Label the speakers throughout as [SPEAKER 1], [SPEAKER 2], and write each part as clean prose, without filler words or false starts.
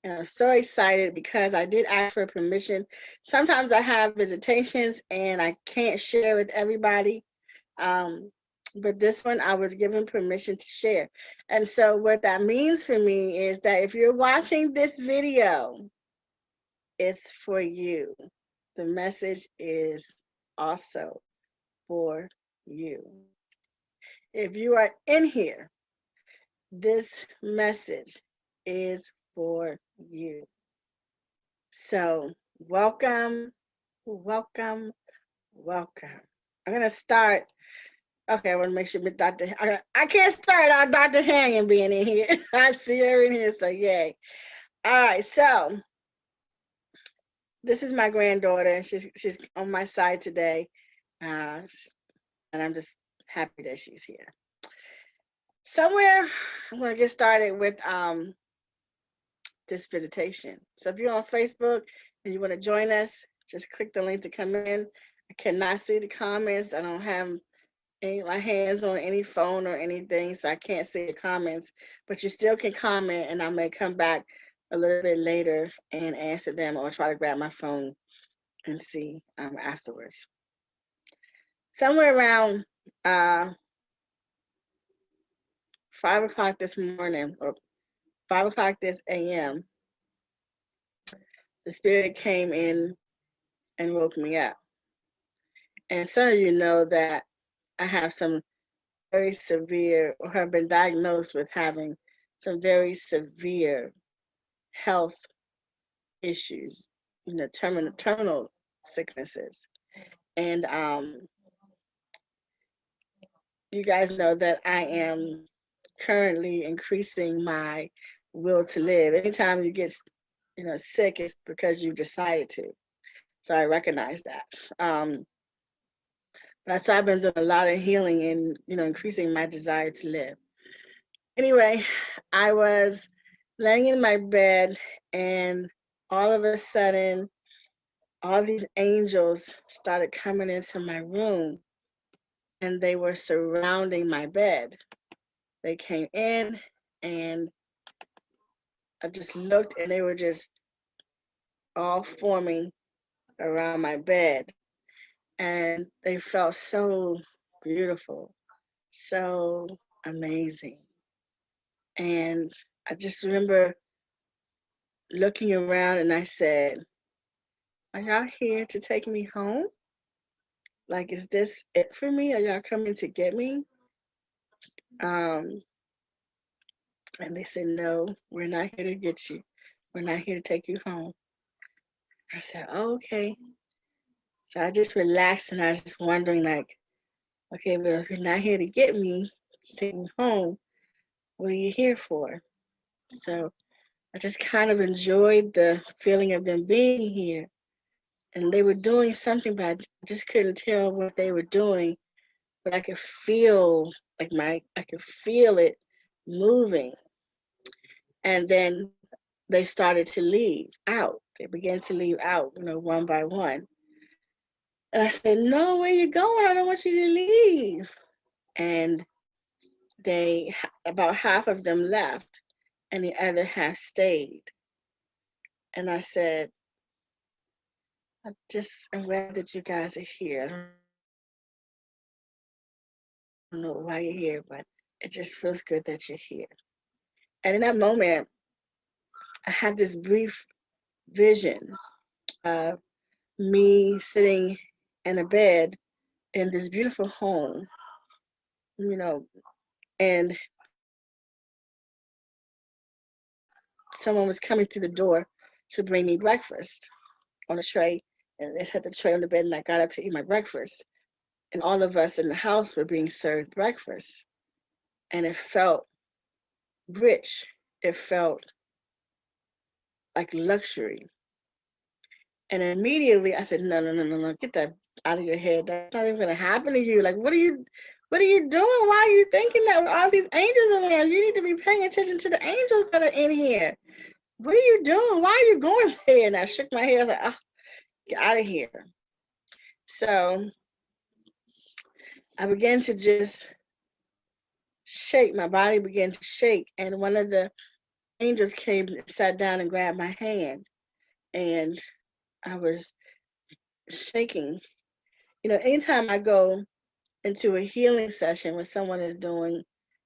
[SPEAKER 1] And I'm so excited because I did ask for permission. Sometimes I have visitations and I can't share with everybody. Um, but this one I was given permission to share. And so what that means for me is that if you're watching this video, it's for you. The message is also for you. If you are in here, this message is for you. So, welcome, welcome, welcome. I'm going to start. Okay, I want to make sure Miss Dr. I can't start out Dr. Hanyon being in here. I see her in here, so yay. All right, so this is my granddaughter. She's on my side today, and I'm just happy that she's here. Somewhere, I'm going to get started with this visitation. So if you're on Facebook and you want to join us, just click the link to come in. I cannot see the comments. I don't have my hands on any phone or anything, so I can't see the comments. But you still can comment, and I may come back a little bit later and answer them, or try to grab my phone and see afterwards. Somewhere around 5 o'clock this morning, or 5 o'clock this a.m., the spirit came in and woke me up. And some of you know that I have some very severe, or have been diagnosed with having some very severe health issues, terminal sicknesses. And you guys know that I am currently increasing my will to live. Anytime you get, sick, it's because you decided to. So I recognize that. So I've been doing a lot of healing and, increasing my desire to live. Anyway, I was laying in my bed, and all of a sudden, all these angels started coming into my room, and they were surrounding my bed. They came in, and I just looked, and they were just all forming around my bed. And they felt so beautiful, so amazing. And I just remember looking around, and I said, "Are y'all here to take me home? Like, is this it for me? Are y'all coming to get me?" Um, and they said, "No, we're not here to get you. We're not here to take you home." I said, "Oh, okay." So I just relaxed, and I was just wondering, like, okay, well, if you're not here to get me, to take me home, what are you here for? So I just kind of enjoyed the feeling of them being here. And they were doing something, but I just couldn't tell what they were doing. But I could feel, I could feel it moving. And then they started to leave out. They began to leave out, one by one. And I said, "No, where you going? I don't want you to leave." And about half of them left, and the other half stayed. And I said, I'm glad that you guys are here. I don't know why you're here, but it just feels good that you're here. And in that moment, I had this brief vision of me sitting in a bed in this beautiful home, and someone was coming through the door to bring me breakfast on a tray. And they had the tray on the bed, and I got up to eat my breakfast. And all of us in the house were being served breakfast. And it felt rich. It felt like luxury. And immediately I said, "No, no, no, no, no, get that out of your head. That's not even gonna happen to you. Like, what are you doing? Why are you thinking that with all these angels around? You need to be paying attention to the angels that are in here. What are you doing? Why are you going there?" And I shook my head. I was like, "Oh, get out of here." So I began to just shake. My body began to shake. And one of the angels came and sat down and grabbed my hand, and I was shaking. Anytime I go into a healing session where someone is doing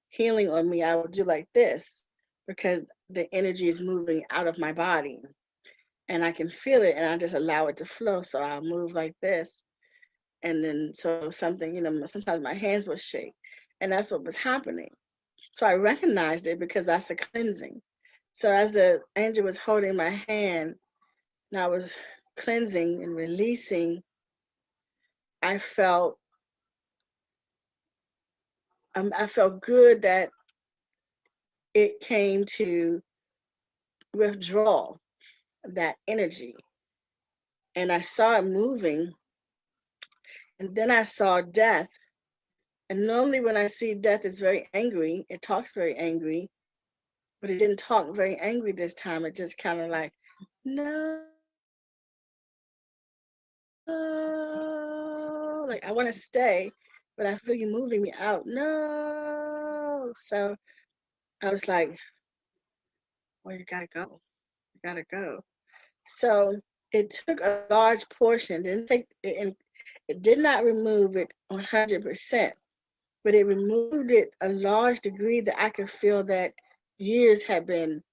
[SPEAKER 1] healing on me, I will do like this because the energy is moving out of my body and I can feel it and I just allow it to flow. So I'll move like this. And then so something, sometimes my hands will shake. And that's what was happening. So I recognized it because that's a cleansing. So as the angel was holding my hand and I was cleansing and releasing, I felt I felt good that it came to withdraw that energy. And I saw it moving. And then I saw death. And normally when I see death, it's very angry. It talks very angry. But it didn't talk very angry this time. It just kind of like, no. Like, I want to stay, but I feel you moving me out. No. So I was like, well, you got to go. You got to go. So it took a large portion, didn't take it, and it did not remove it 100%, but it removed it a large degree that I could feel that years had been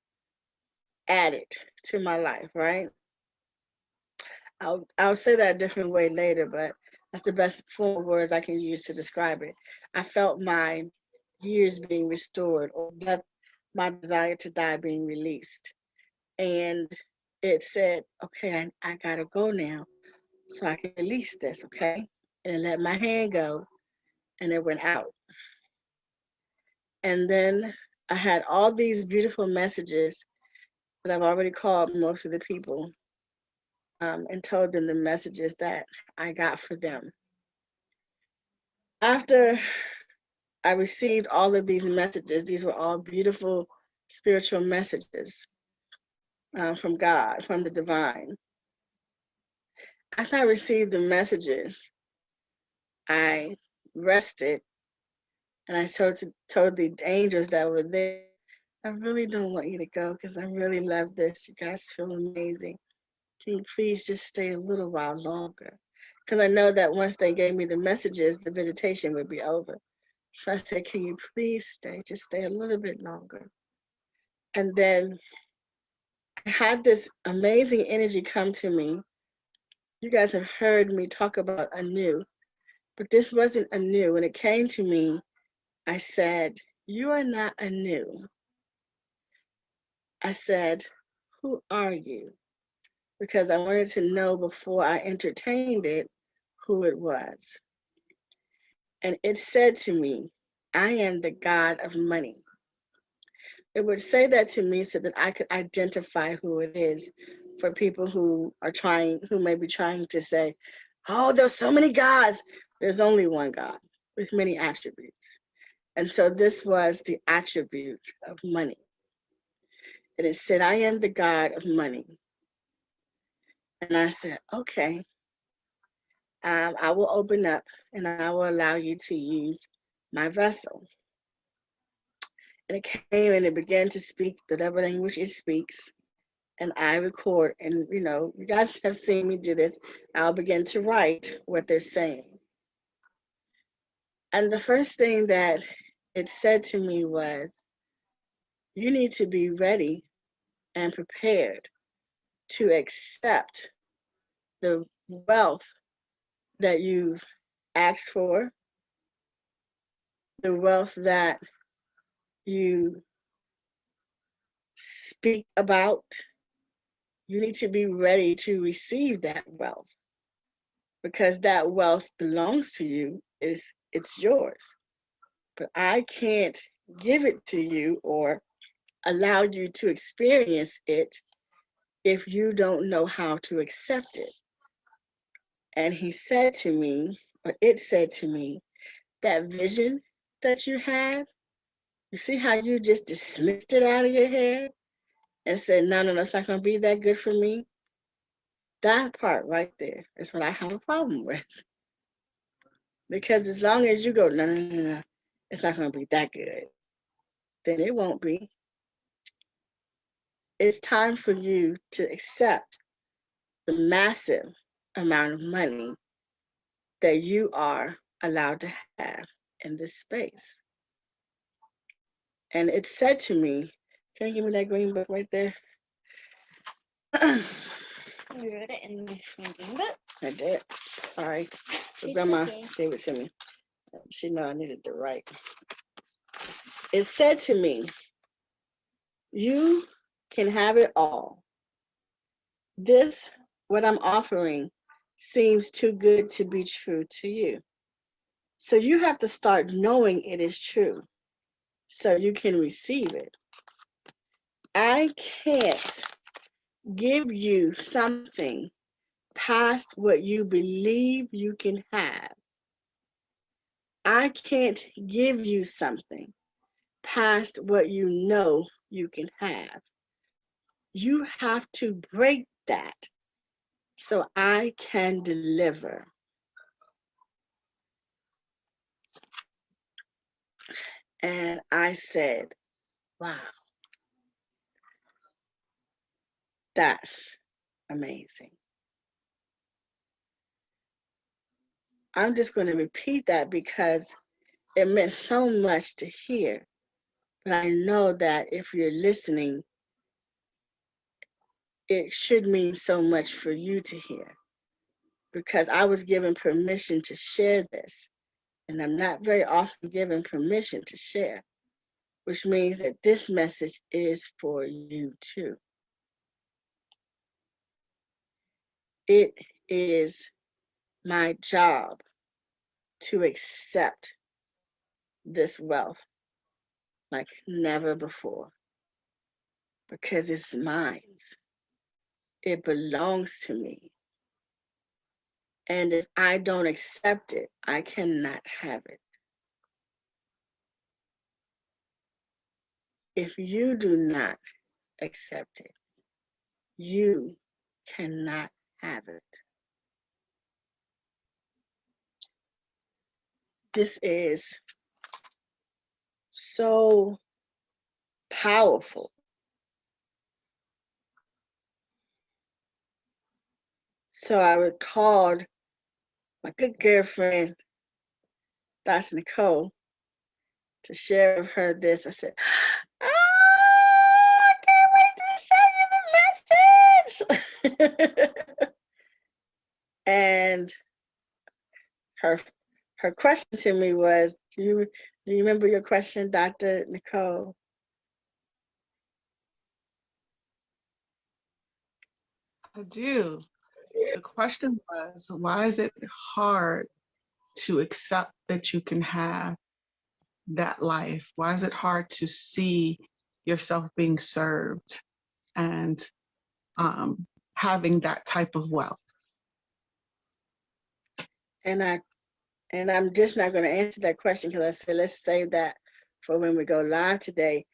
[SPEAKER 1] added to my life, right? I'll say that a different way later, but that's the best form of words I can use to describe it. I felt my years being restored, or death, my desire to die being released. And it said, okay, I gotta go now so I can release this, okay? And let my hand go, and it went out. And then I had all these beautiful messages that I've already called most of the people and told them the messages that I got for them. After I received all of these messages, these were all beautiful spiritual messages from God, from the divine. After I received the messages, I rested and I told the angels that were there, I really don't want you to go because I really love this. You guys feel amazing. Can you please just stay a little while longer? Because I know that once they gave me the messages, the visitation would be over. So I said, can you please stay? Just stay a little bit longer. And then I had this amazing energy come to me. You guys have heard me talk about anew, but this wasn't anew. When it came to me, I said, you are not anew. I said, who are you? Because I wanted to know before I entertained it who it was. And it said to me, I am the God of money. It would say that to me so that I could identify who it is for people who may be trying to say, oh, there's so many gods. There's only one God with many attributes. And so this was the attribute of money. And it said, I am the God of money. And I said, okay, I will open up and I will allow you to use my vessel. And it came and it began to speak whatever language it speaks. And I record. And, you guys have seen me do this. I'll begin to write what they're saying. And the first thing that it said to me was, you need to be ready and prepared to accept the wealth that you've asked for, the wealth that you speak about. You need to be ready to receive that wealth because that wealth belongs to you. It's yours. But I can't give it to you or allow you to experience it if you don't know how to accept it. And he said to me, or it said to me, that vision that you had, you see how you just dismissed it out of your head and said, no, it's not going to be that good for me. That part right there is what I have a problem with. Because as long as you go, no, it's not going to be that good, then it won't be. it's time for you to accept the massive amount of money that you are allowed to have in this space. And it said to me, can you give me that green book right there?
[SPEAKER 2] You wrote it in my green book?
[SPEAKER 1] I did. Sorry.
[SPEAKER 2] It's
[SPEAKER 1] Grandma
[SPEAKER 2] okay.
[SPEAKER 1] gave it to me. She know I needed to write. It said to me, you can have it all. This, what I'm offering, seems too good to be true to you. So you have to start knowing it is true so you can receive it. I can't give you something past what you believe you can have. I can't give you something past what you know you can have. You have to break that so I can deliver. And I said, wow, that's amazing. I'm just going to repeat that because it meant so much to hear. But I know that if you're listening, it should mean so much for you to hear because I was given permission to share this. And I'm not very often given permission to share, which means that this message is for you too. It is my job to accept this wealth like never before because it's mine. It belongs to me. And if I don't accept it, I cannot have it. If you do not accept it, you cannot have it. This is so powerful. So I recalled my good girlfriend, Dr. Nicole, to share with her this. I said, oh, I can't wait to show you the message. And her her question to me was, do you remember your question, Dr. Nicole?
[SPEAKER 3] I do. The question was, why is it hard to accept that you can have that life? Why is it hard to see yourself being served and having that type of wealth?
[SPEAKER 1] And I'm just not going to answer that question because I said let's save that for when we go live today.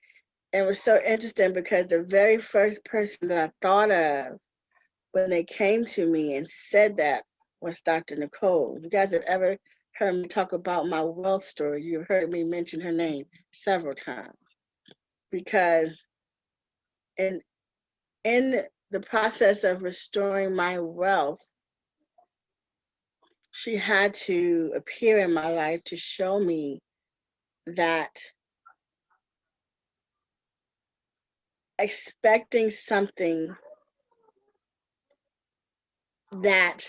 [SPEAKER 1] And it was so interesting because the very first person that I thought of when they came to me and said that was Dr. Nicole. If you guys have ever heard me talk about my wealth story, you've heard me mention her name several times because in the process of restoring my wealth, she had to appear in my life to show me that expecting something that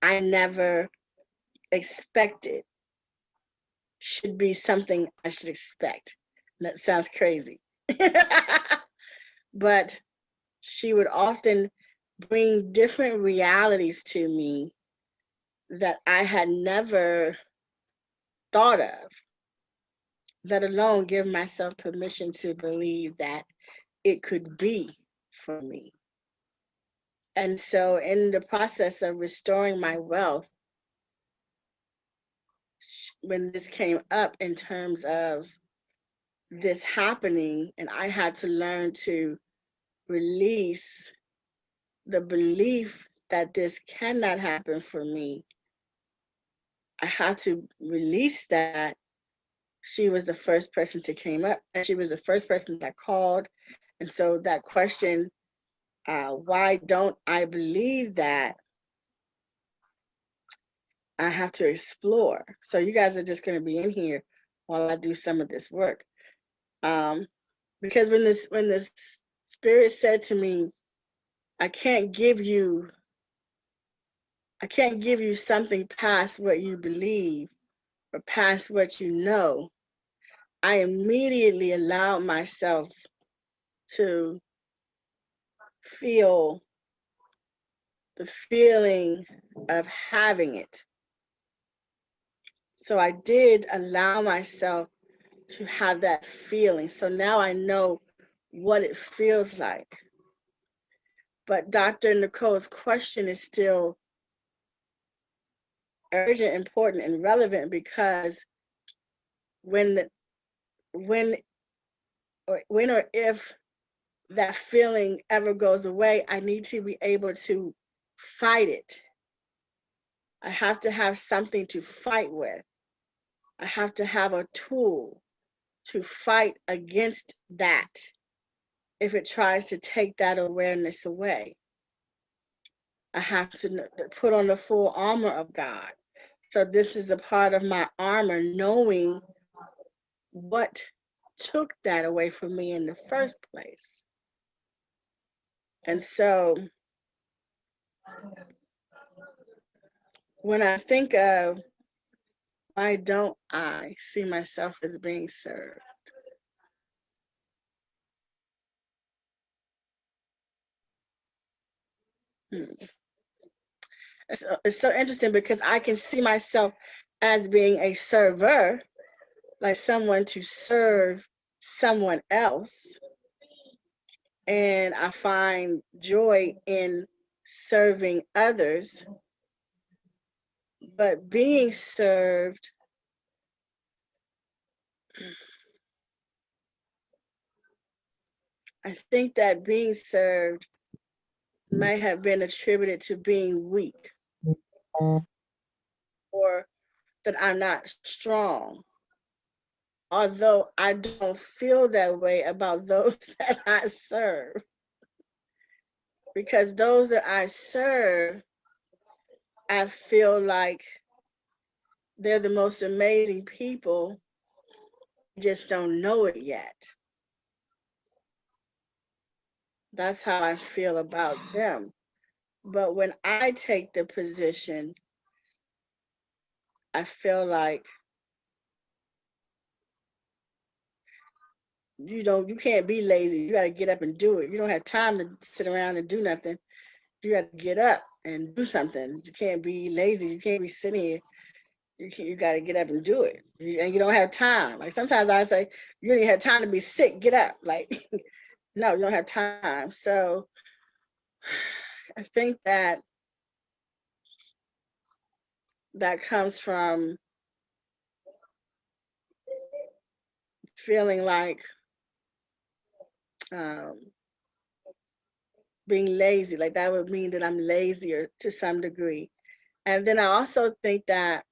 [SPEAKER 1] I never expected should be something I should expect. That sounds crazy. But she would often bring different realities to me that I had never thought of, let alone give myself permission to believe that it could be for me. And so, in the process of restoring my wealth, when this came up in terms of this happening, and I had to learn to release the belief that this cannot happen for me, I had to release that. She was the first person to came up, and she was the first person that called. And so that question Why don't I believe that? I have to explore. So you guys are just going to be in here while I do some of this work. Because when this spirit said to me, I can't give you something past what you believe or past what you know, I immediately allowed myself to feel the feeling of having it. So I did allow myself to have that feeling. So now I know what it feels like. But Dr. Nicole's question is still urgent, important, and relevant because when when or if that feeling ever goes away, I need to be able to fight it. I have to have something to fight with. I have to have a tool to fight against that if it tries to take that awareness away. I have to put on the full armor of God. So this is a part of my armor, knowing what took that away from me in the first place. And so when I think of why don't I see myself as being served? It's so interesting because I can see myself as being a server, like someone to serve someone else. And I find joy in serving others. But being served, I think that being served might have been attributed to being weak or that I'm not strong. Although I don't feel that way about those that I serve, because those that I serve, I feel like they're the most amazing people, just don't know it yet. That's how I feel about them. But when I take the position, I feel like you can't be lazy. You got to get up and do it. You don't have time to sit around and do nothing. You got to get up and do something. You can't be lazy. You can't be sitting here. You got to get up and do it. And you don't have time. Like sometimes I say, you don't even have time to be sick. Get up. Like, no, you don't have time. So I think that comes from feeling like um, being lazy. Like that would mean that I'm lazier to some degree. And then I also think that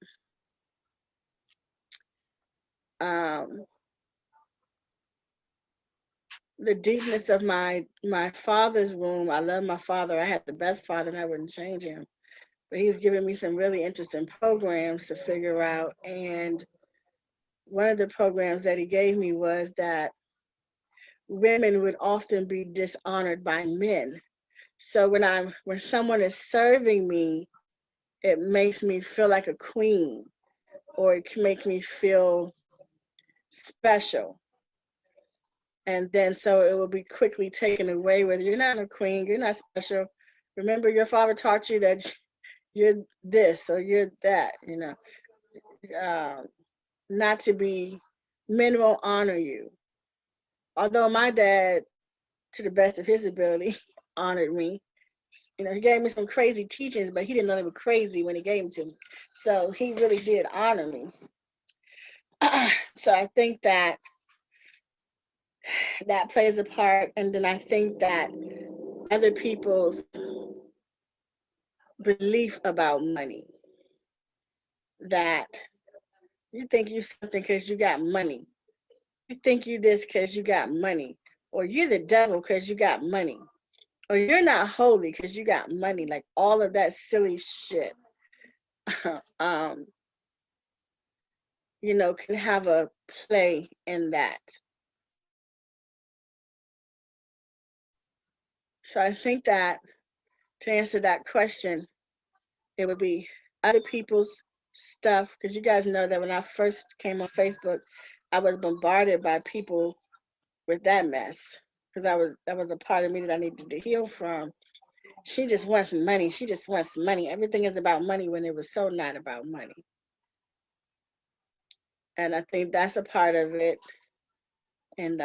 [SPEAKER 1] um, the deepness of my father's womb. I love my father. I had the best father, and I wouldn't change him. But he's given me some really interesting programs to figure out. And one of the programs that he gave me was that women would often be dishonored by men. So when someone is serving me, it makes me feel like a queen, or it can make me feel special. And then so it will be quickly taken away with, you're not a queen, you're not special. Remember, your father taught you that you're this or you're that, uh, not to be, men will honor you. Although my dad, to the best of his ability, honored me. He gave me some crazy teachings, but he didn't know they were crazy when he gave them to me. So he really did honor me. So I think that plays a part. And then I think that other people's belief about money, that you think you're something because you got money. You think you this because you got money. Or you're the devil because you got money. or you're not holy because you got money, like all of that silly shit, um, can have a play in that. So I think that to answer that question, it would be other people's stuff, because you guys know that when I first came on Facebook, I was bombarded by people with that mess, because that was a part of me that I needed to heal from. She just wants money. She just wants money. Everything is about money when it was so not about money. And I think that's a part of it. And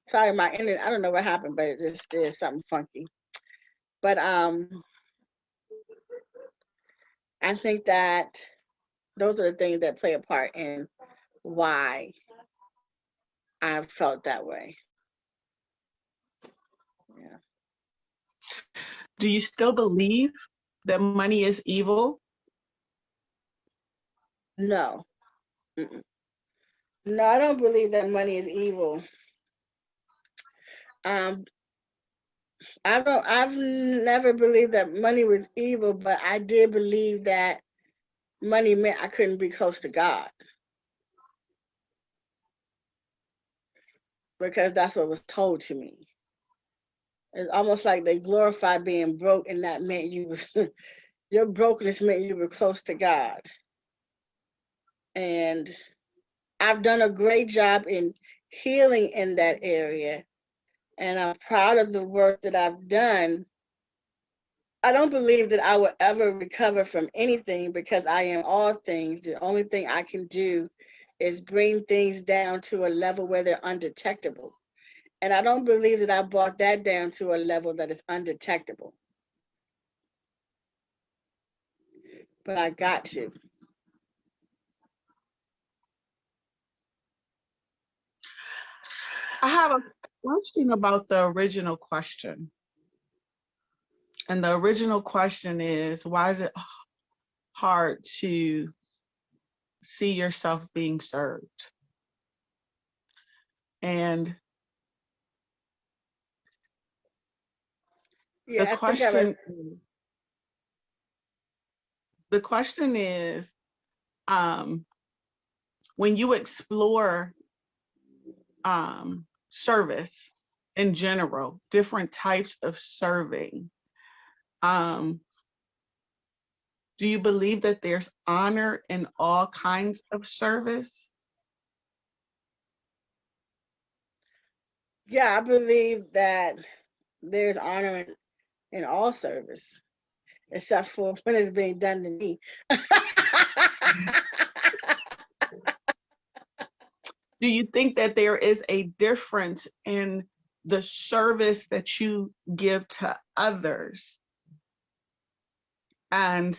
[SPEAKER 1] sorry, my internet, I don't know what happened, but it just did something funky. But I think that those are the things that play a part in why I felt that way. Yeah.
[SPEAKER 3] Do you still believe that money is evil?
[SPEAKER 1] No. Mm-mm. No, I don't believe that money is evil. Um, I've never believed that money was evil, but I did believe that money meant I couldn't be close to God, because that's what was told to me. It's almost like they glorified being broke, and that meant you was your brokenness meant you were close to God. And I've done a great job in healing in that area, and I'm proud of the work that I've done. I don't believe that I will ever recover from anything, because I am all things. The only thing I can do is bring things down to a level where they're undetectable. And I don't believe that I brought that down to a level that is undetectable. But I got to.
[SPEAKER 3] I have a question about the original question. And the original question is, why is it hard to see yourself being served? And the
[SPEAKER 1] Yeah, I think I was.
[SPEAKER 3] question the question is, um, when you explore service in general, different types of serving, um, do you believe that there's honor in all kinds of service?
[SPEAKER 1] Yeah, I believe that there's honor in all service, except for when it's being done to me.
[SPEAKER 3] Do you think that there is a difference in the service that you give to others and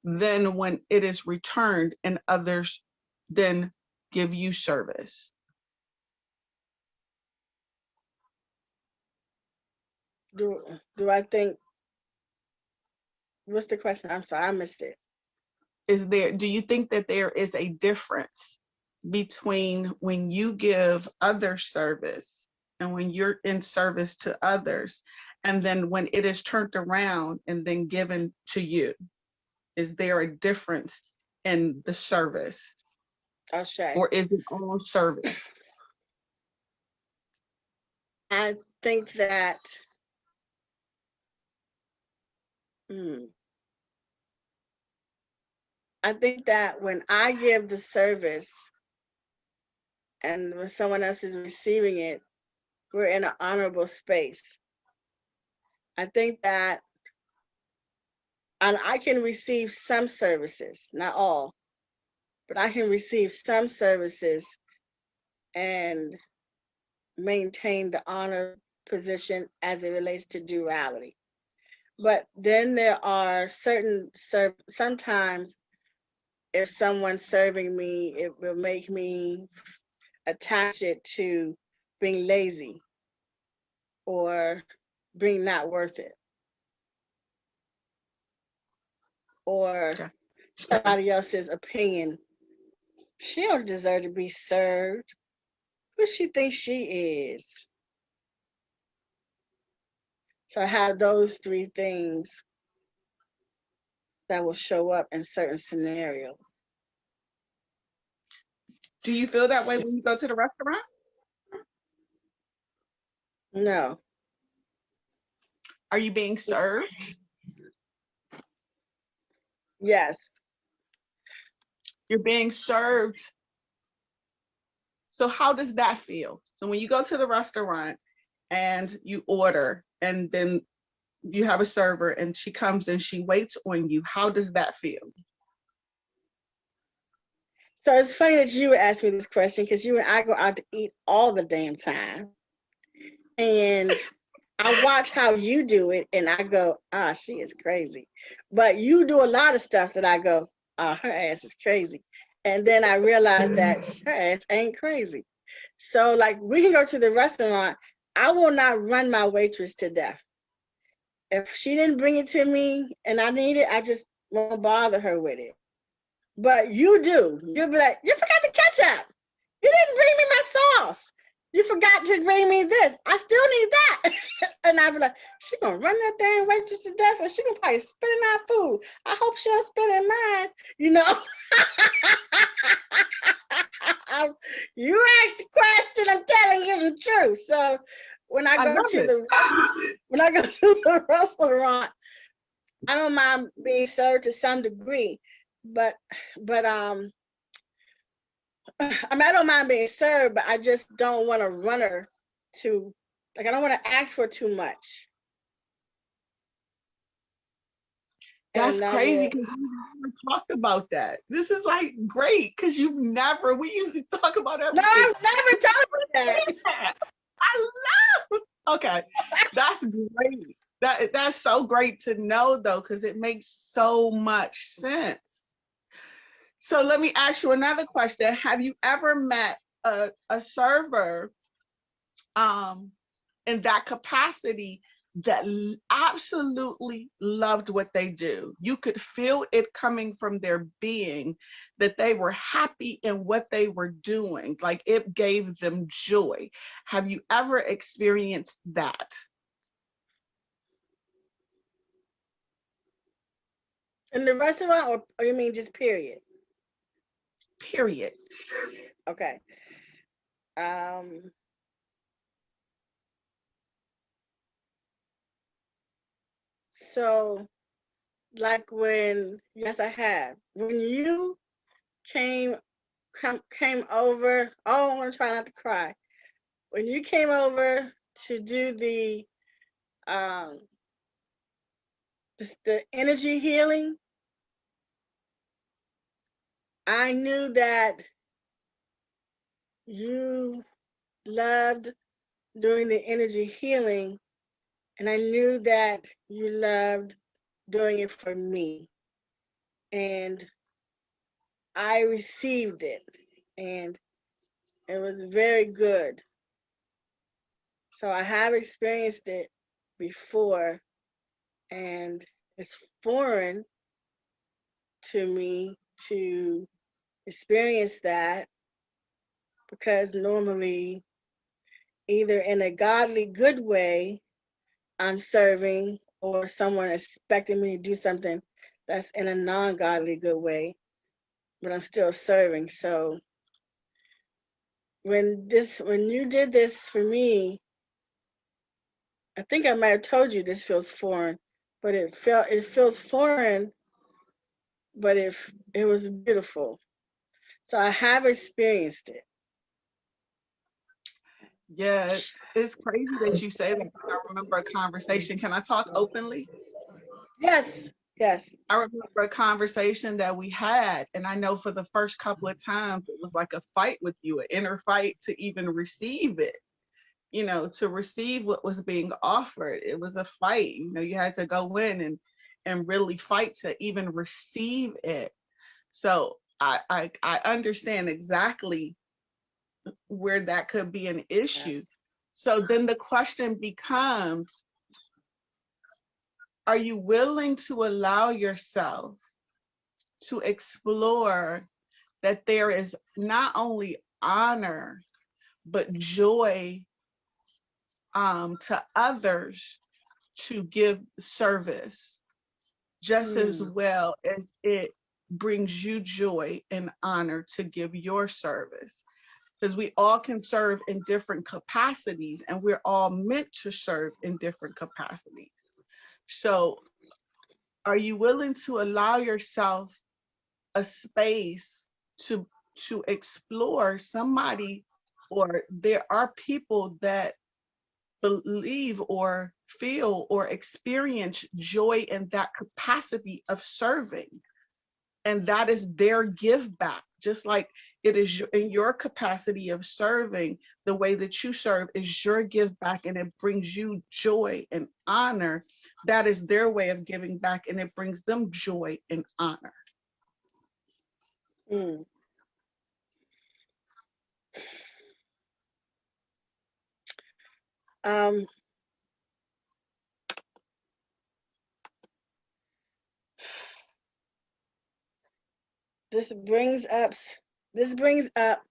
[SPEAKER 3] then when it is returned and others then give you service?
[SPEAKER 1] Do I think, what's the question? I'm sorry, I missed it.
[SPEAKER 3] Do you think that there is a difference between when you give other service and when you're in service to others, and then when it is turned around and then given to you? Is there a difference in the service,
[SPEAKER 1] O'Shea.
[SPEAKER 3] or is it all service?
[SPEAKER 1] I think that, hmm, I think that when I give the service and when someone else is receiving it, we're in an honorable space. I think that, and I can receive some services, not all, but I can receive some services and maintain the honor position as it relates to duality. But then there are sometimes if someone's serving me, it will make me attach it to being lazy or being not worth it, or
[SPEAKER 3] Okay.
[SPEAKER 1] somebody else's opinion. She don't deserve to be served. Who she thinks she is? So I have those three things that will show up in certain scenarios.
[SPEAKER 3] Do you feel that way when you go to the restaurant?
[SPEAKER 1] No.
[SPEAKER 3] Are you being served?
[SPEAKER 1] Yes.
[SPEAKER 3] You're being served. So how does that feel? So when you go to the restaurant and you order and then you have a server and she comes and she waits on you, how does that feel?
[SPEAKER 1] So it's funny that you asked me this question because you and I go out to eat all the damn time. And I watch how you do it and I go, ah, she is crazy. But you do a lot of stuff that I go, ah, her ass is crazy. And then I realize that her ass ain't crazy. So like we can go to the restaurant. I will not run my waitress to death. If she didn't bring it to me and I need it, I just won't bother her with it. But you do. You'll be like, you forgot the ketchup. You didn't bring me my sauce. You forgot to bring me this. I still need that. And I'll be like, she gonna run that damn waitress to death and she gonna probably spit in our food. I hope she don't spit in mine, you know. You asked the question, I'm telling you the truth. So when I
[SPEAKER 3] I
[SPEAKER 1] go
[SPEAKER 3] love
[SPEAKER 1] to
[SPEAKER 3] it.
[SPEAKER 1] the restaurant, I don't mind being served to some degree, but I mean I don't mind being served, but I just don't want to run her to like I don't want to ask for too much.
[SPEAKER 3] That's
[SPEAKER 1] And I
[SPEAKER 3] crazy
[SPEAKER 1] will
[SPEAKER 3] because we never talked about that. This is like great because we usually talk about
[SPEAKER 1] no,
[SPEAKER 3] everything.
[SPEAKER 1] I've never told you that.
[SPEAKER 3] I love. Okay, that's great. That's so great to know though, because it makes so much sense. So let me ask you another question. Have you ever met a server um, in that capacity that absolutely loved what they do? You could feel it coming from their being that they were happy in what they were doing, like it gave them joy. Have you ever experienced that?
[SPEAKER 1] In the restaurant or you mean just period?
[SPEAKER 3] Period.
[SPEAKER 1] Okay. Um so like when yes I have. When you came came over, oh I want to try not to cry. When you came over to do um the energy healing, I knew that you loved doing the energy healing, and I knew that you loved doing it for me. And I received it, and it was very good. So I have experienced it before, and it's foreign to me to experience that because normally, either in a godly good way, I'm serving, or someone expecting me to do something that's in a non godly good way, but I'm still serving. So when you did this for me, I think I might have told you this feels foreign, but it feels foreign, but it was beautiful. So I have experienced it.
[SPEAKER 3] Yeah, it's crazy that you say that. I remember a conversation. Can I talk openly?
[SPEAKER 1] Yes, yes.
[SPEAKER 3] I remember a conversation that we had, and I know for the first couple of times it was like a fight with you, an inner fight to even receive it. to receive what was being offered. It was a fight. You had to go in and really fight to even receive it. So I understand exactly where that could be an issue.
[SPEAKER 1] Yes.
[SPEAKER 3] So then the question becomes, are you willing to allow yourself to explore that there is not only honor, but joy to others to give service just as
[SPEAKER 1] Mm,
[SPEAKER 3] well as it brings you joy and honor to give your service? Because we all can serve in different capacities and we're all meant to serve in different capacities. So, are you willing to allow yourself a space to explore somebody, or there are people that believe or feel or experience joy in that capacity of serving, and that is their give back, just like it is in your capacity of serving. The way that you serve is your give back, and it brings you joy and honor. That is their way of giving back, and it brings them joy and honor.
[SPEAKER 1] mm. Um, this brings up this brings up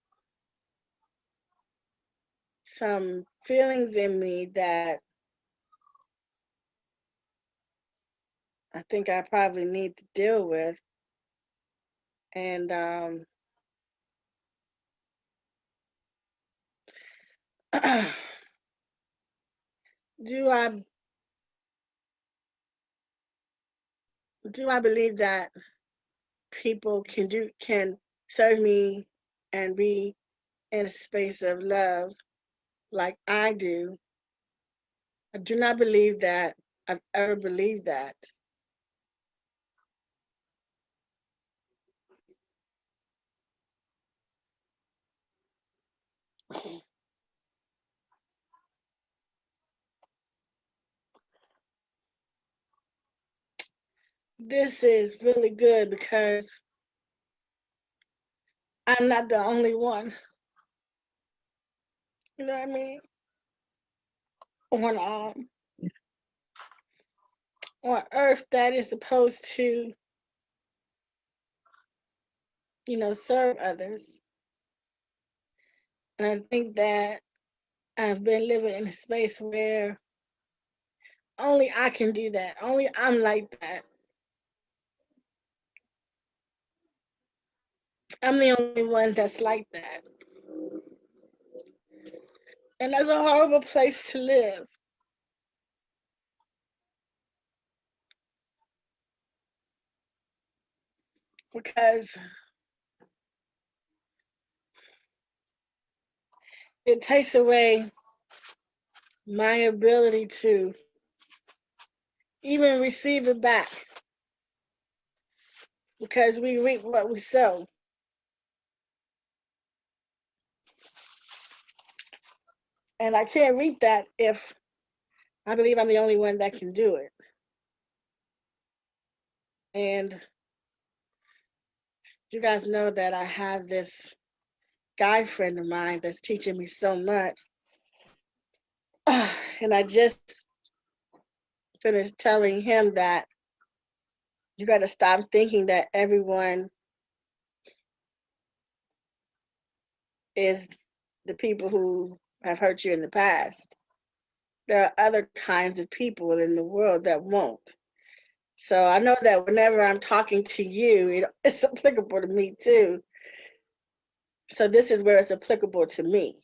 [SPEAKER 1] some feelings in me that I think I probably need to deal with. And do I believe that people can serve me and be in a space of love like I do? I do not believe that I've ever believed that. This is really good because I'm not the only one. You know what I mean? On on Earth that is supposed to, serve others. And I think that I've been living in a space where only I can do that. Only I'm like that. I'm the only one that's like that. And that's a horrible place to live because it takes away my ability to even receive it back because we reap what we sow. And I can't reap that if I believe I'm the only one that can do it. And you guys know that I have this guy friend of mine that's teaching me so much. And I just finished telling him that you got to stop thinking that everyone is the people who have hurt you in the past. There are other kinds of people in the world that won't. So I know that whenever I'm talking to you, it's applicable to me too. So this is where it's applicable to me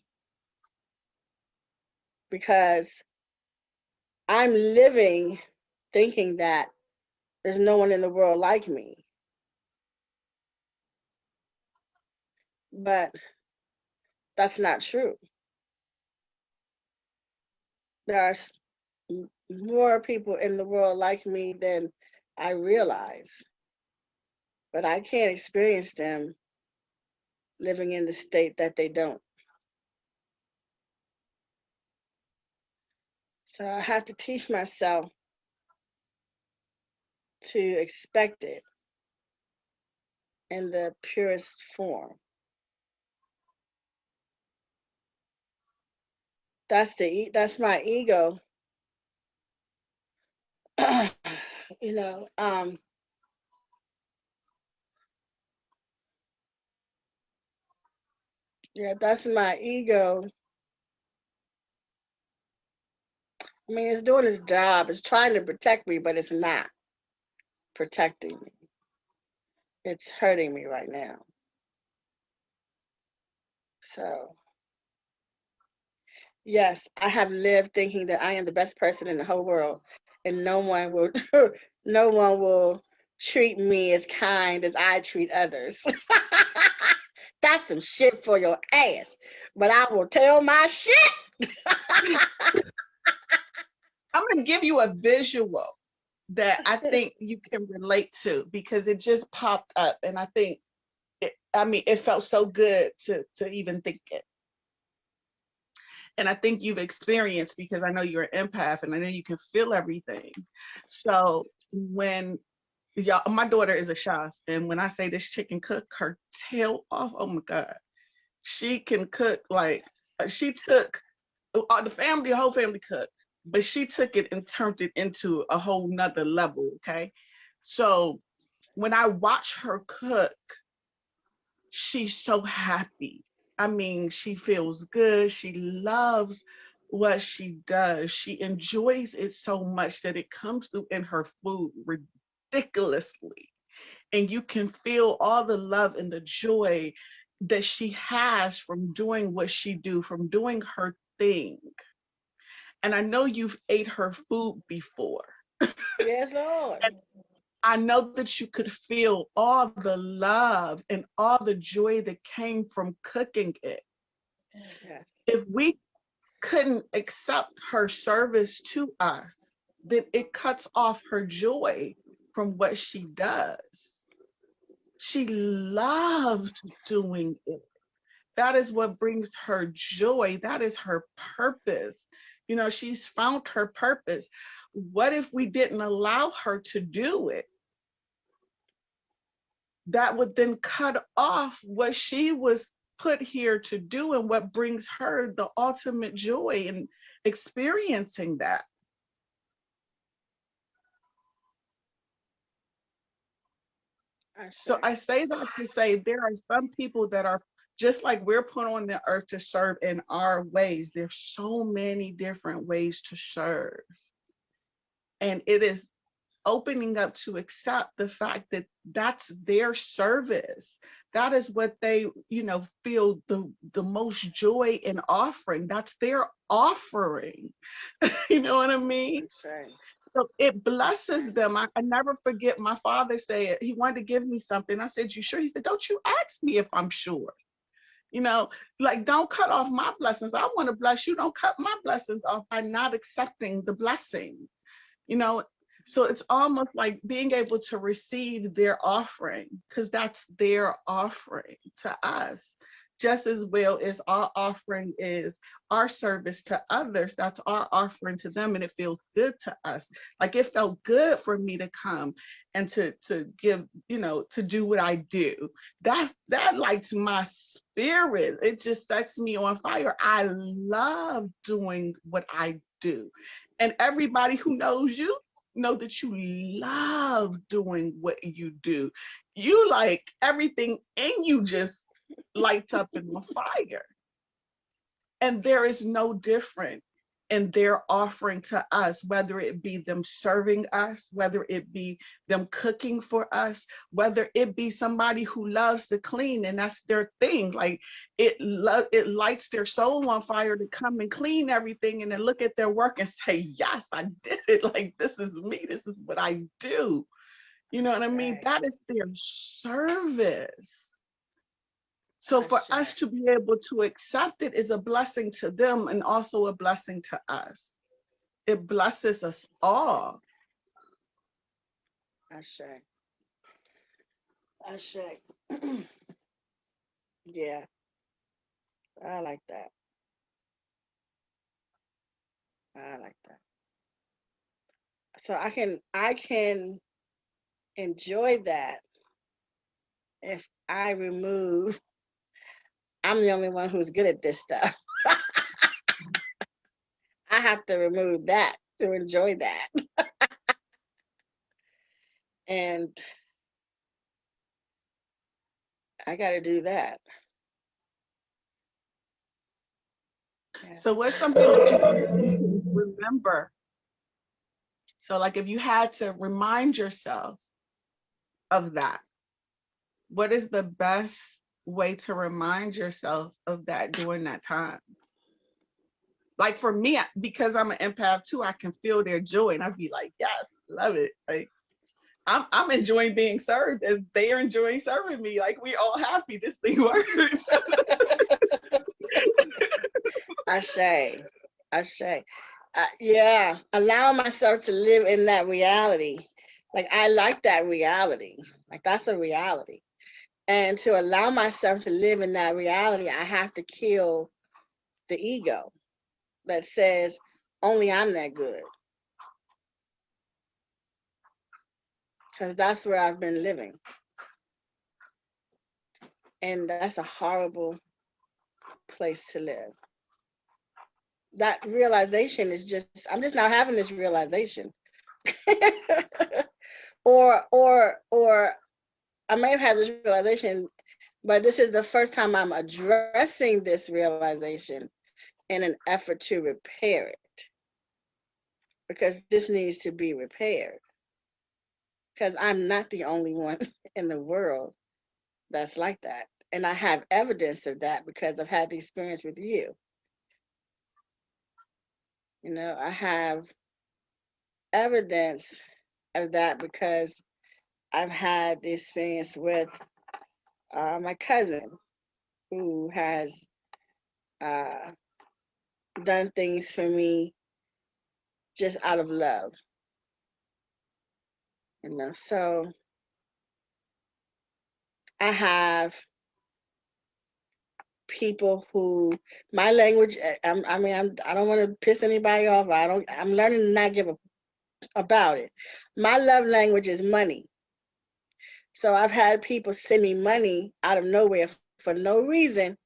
[SPEAKER 1] because I'm living thinking that there's no one in the world like me. But that's not true. There are more people in the world like me than I realize, but I can't experience them living in the state that they don't. So I have to teach myself to expect it in the purest form. That's my ego. you know, um, yeah, that's my ego. I mean, it's doing its job. It's trying to protect me, but it's not protecting me. It's hurting me right now. So, yes, I have lived thinking that I am the best person in the whole world, and no one will, no one will treat me as kind as I treat others. That's some shit for your ass. But I will tell my shit.
[SPEAKER 3] I'm going to give you a visual that I think you can relate to because it just popped up, and I think I mean, it felt so good to even think it. And I think you've experienced because I know you're an empath and I know you can feel everything. So when y'all, my daughter is a chef, and when I say this chicken cook her tail off, oh my God, she can cook like she took the whole family cooked, but she took it and turned it into a whole nother level. Okay. So when I watch her cook, she's so happy. I mean, she feels good. She loves what she does. She enjoys it so much that it comes through in her food ridiculously. And you can feel all the love and the joy that she has from doing what she do, from doing her thing. And I know you've ate her food before.
[SPEAKER 1] Yes, Lord.
[SPEAKER 3] I know that you could feel all the love and all the joy that came from cooking it.
[SPEAKER 1] Yes.
[SPEAKER 3] If we couldn't accept her service to us, then it cuts off her joy from what she does. She loves doing it. That is what brings her joy. That is her purpose. You know, she's found her purpose. What if we didn't allow her to do it? That would then cut off what she was put here to do and what brings her the ultimate joy in experiencing that.
[SPEAKER 1] I
[SPEAKER 3] So
[SPEAKER 1] say.
[SPEAKER 3] I say that to say there are some people that are just like we're put on the earth to serve in our ways. There's so many different ways to serve. And it is opening up to accept the fact that that's their service. That is what they, feel the most joy in offering. That's their offering. You know what I
[SPEAKER 1] I
[SPEAKER 3] mean?
[SPEAKER 1] say.
[SPEAKER 3] So it blesses them. I never forget my father said he wanted to give me something. I said, "You sure?" He said, "Don't you ask me if I'm sure." You know, like don't cut off my blessings. I want to bless you. Don't cut my blessings off by not accepting the blessing. you know so it's almost like being able to receive their offering because that's their offering to us, just as well as our offering is our service to others. That's our offering to them, and it feels good to us. Like it felt good for me to come and to give, to do what I do. That lights my spirit. It just sets me on fire. I love doing what I do, and everybody who knows you know that you love doing what you do. You like everything in you just lights up in the fire. And there is no different in their offering to us, whether it be them serving us, whether it be them cooking for us, whether it be somebody who loves to clean and that's their thing. Like it lights their soul on fire to come and clean everything and then look at their work and say, "Yes, I did it. Like this is me. This is what I do." You know what I mean?
[SPEAKER 1] Right.
[SPEAKER 3] That is their service. So
[SPEAKER 1] I
[SPEAKER 3] for us
[SPEAKER 1] say.
[SPEAKER 3] to be able to accept it is a blessing to them and also a blessing to us. It blesses us all.
[SPEAKER 1] I say. I say. Yeah, I like that. I like that. So I can enjoy that if I remove. I'm the only one who's good at this stuff. I have to remove that to enjoy that, and I got to do that. Yeah.
[SPEAKER 3] So what's something that you can remember? So like if you had to remind yourself of that, what is the best way to remind yourself of that during that time? Like for me, because I'm an empath too, I can feel their joy and I'd be like, yes, love it. Like I'm enjoying being served as they are enjoying serving me. Like we all happy. This thing works.
[SPEAKER 1] I say, I say, yeah, allow myself to live in that reality. Like I like that reality. Like that's a reality. And to allow myself to live in that reality, I have to kill the ego that says only I'm that good. Because that's where I've been living. And that's a horrible place to live. That realization is just, I'm just now having this realization. or I may have had this realization, but this is the first time I'm addressing this realization in an effort to repair it, because this needs to be repaired, because I'm not the only one in the world that's like that. And I have evidence of that because I've had the experience with you. You know, I have evidence of that because I've had the experience with my cousin who has uh, done things for me just out of love, you know. So I have people who my language. I don't want to piss anybody off. I'm learning to not give a about it. My love language is money. So I've had people send me money out of nowhere for no reason,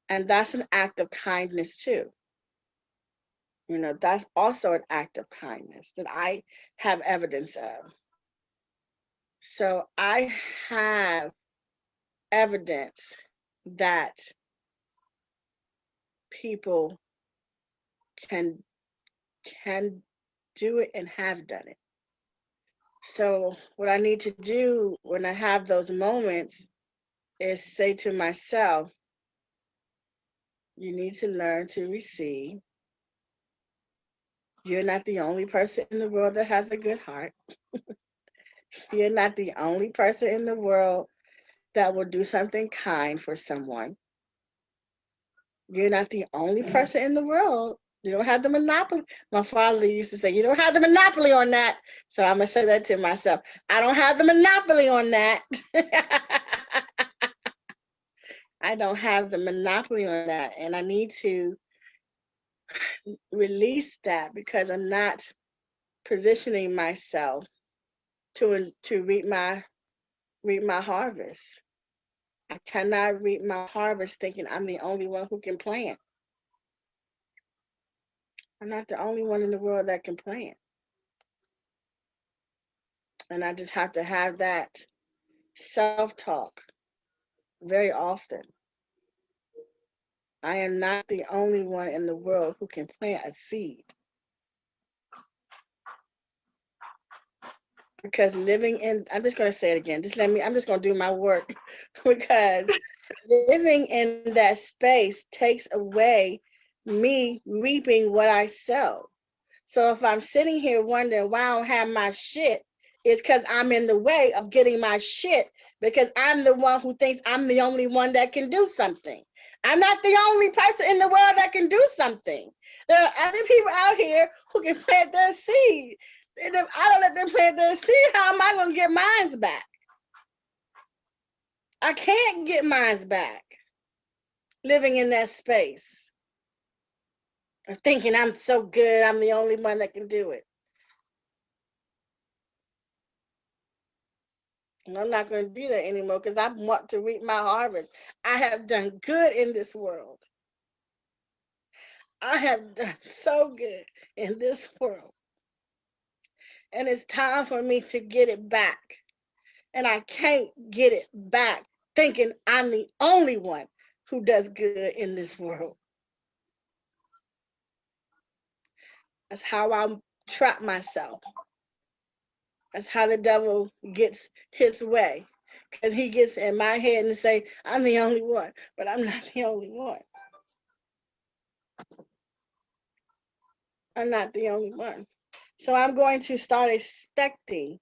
[SPEAKER 1] and that's an act of kindness too. You know, that's also an act of kindness that I have evidence of. So I have evidence that people can can do it and have done it. So what I need to do when I have those moments is say to myself, you need to learn to receive. You're not the only person in the world that has a good heart. You're not the only person in the world that will do something kind for someone. You're not the only person in the world. You don't have the monopoly. My father used to say, you don't have the monopoly on that. So I'm going to say that to myself. I don't have the monopoly on that. I don't have the monopoly on that. And I need to release that because I'm not positioning myself to reap my harvest. I cannot reap my harvest thinking I'm the only one who can plant. I'm not the only one in the world that can plant. And I just have to have that self-talk very often. I am not the only one in the world who can plant a seed. Because living in, I'm just going to say it again. I'm just going to do my work because living in that space takes away me reaping what I sow. So if I'm sitting here wondering why I don't have my shit, it's because I'm in the way of getting my shit because I'm the one who thinks I'm the only one that can do something. I'm not the only person in the world that can do something. There are other people out here who can plant their seed. And if I don't let them plant their seed, how am I going to get mine back? I can't get mine back living in that space. or thinking I'm so good, I'm the only one that can do it. And I'm not going to do that anymore because I want to reap my harvest. I have done good in this world. I have done so good in this world. And it's time for me to get it back. And I can't get it back thinking I'm the only one who does good in this world. That's how I trap myself. That's how the devil gets his way. Because he gets in my head and say, I'm the only one. But I'm not the only one. I'm not the only one. So I'm going to start expecting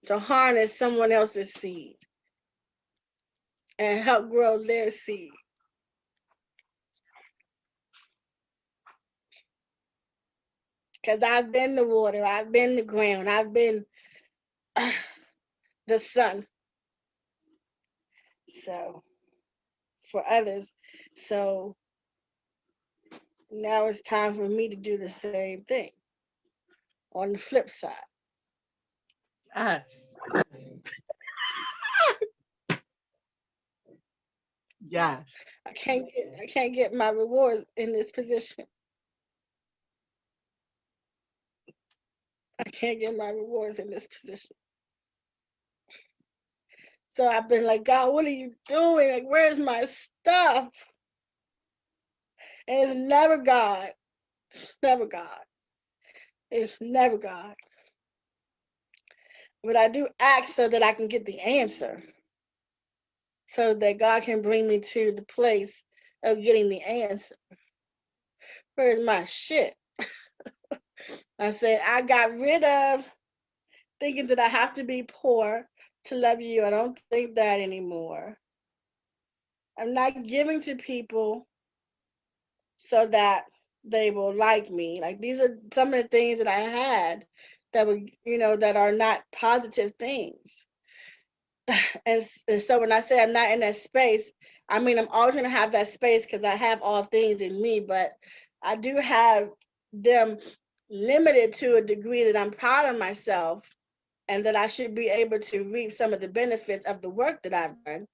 [SPEAKER 1] to harness someone else's seed and help grow their seed. Because I've been the water, I've been the ground, I've been the sun. So for others. So now it's time for me to do the same thing on the flip side.
[SPEAKER 3] Yes. Yes.
[SPEAKER 1] I can't get my rewards in this position. I can't get my rewards in this position. So I've been like, God, what are you doing? Like, where's my stuff? And it's never God. It's never God. It's never God. But I do ask so that I can get the answer. So that God can bring me to the place of getting the answer. Where's my shit? I said, I got rid of thinking that I have to be poor to love you. I don't think that anymore. I'm not giving to people so that they will like me. Like these are some of the things that I had that were, that are not positive things. And so when I say I'm not in that space, I mean I'm always gonna have that space because I have all things in me, but I do have them limited to a degree that I'm proud of myself and that I should be able to reap some of the benefits of the work that I've done.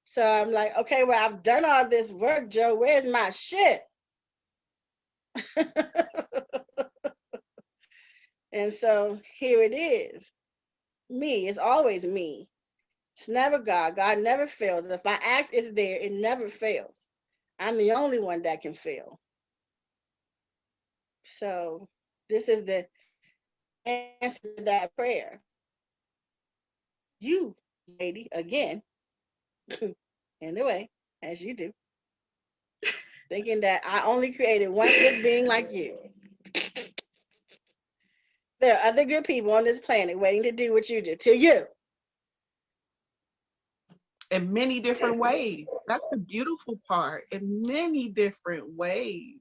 [SPEAKER 1] So I'm like, okay, well, I've done all this work, Joe. Where's my shit? And so here it is. Me. It's always me. It's never God. God never fails. If I ask, it's there. It never fails. I'm the only one that can fail. So this is the answer to that prayer. You, lady, again, in the way, as you do, thinking that I only created one good being like you. There are other good people on this planet waiting to do what you do to you.
[SPEAKER 3] In many different ways. That's the beautiful part. In many different ways.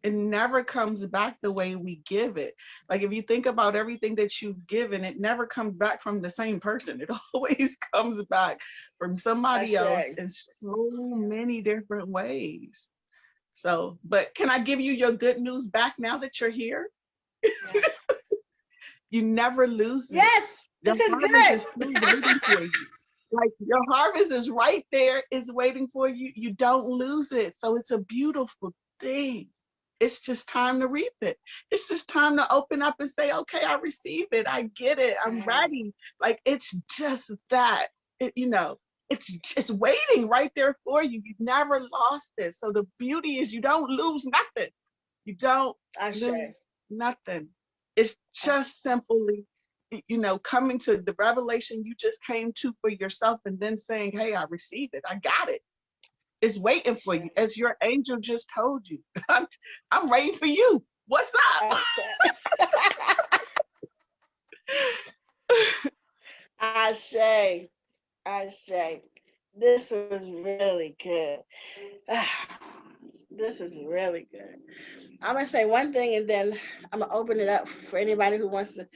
[SPEAKER 3] It never comes back the way we give it. Like if you think about everything that you've given, it never comes back from the same person. It always comes back from somebody else
[SPEAKER 1] Ashe.
[SPEAKER 3] in so many different ways. So, but can I give you your good news back now that you're here?
[SPEAKER 1] Yeah.
[SPEAKER 3] You never lose it.
[SPEAKER 1] Yes,
[SPEAKER 3] The
[SPEAKER 1] this is
[SPEAKER 3] harvest is
[SPEAKER 1] good.
[SPEAKER 3] still waiting for you. Like your harvest is right there, is waiting for you. You don't lose it. So it's a beautiful thing. It's just time to reap it. It's just time to open up and say, okay, I receive it. I get it. I'm
[SPEAKER 1] Right.
[SPEAKER 3] ready. Like it's just that. It's waiting right there for you. You've never lost it. So the beauty is you don't lose nothing. You don't lose
[SPEAKER 1] Ashe.
[SPEAKER 3] nothing. It's
[SPEAKER 1] Ashe.
[SPEAKER 3] just simply, coming to the revelation you just came to for yourself and then saying, hey, I received it. I got it. It's waiting for you.
[SPEAKER 1] Ashe.
[SPEAKER 3] As your angel just told you, I'm waiting for you. What's up?
[SPEAKER 1] Ashe. Ashe. Ashe. This was really good. This is really good. I'm gonna say one thing and then I'm gonna open it up for anybody who wants to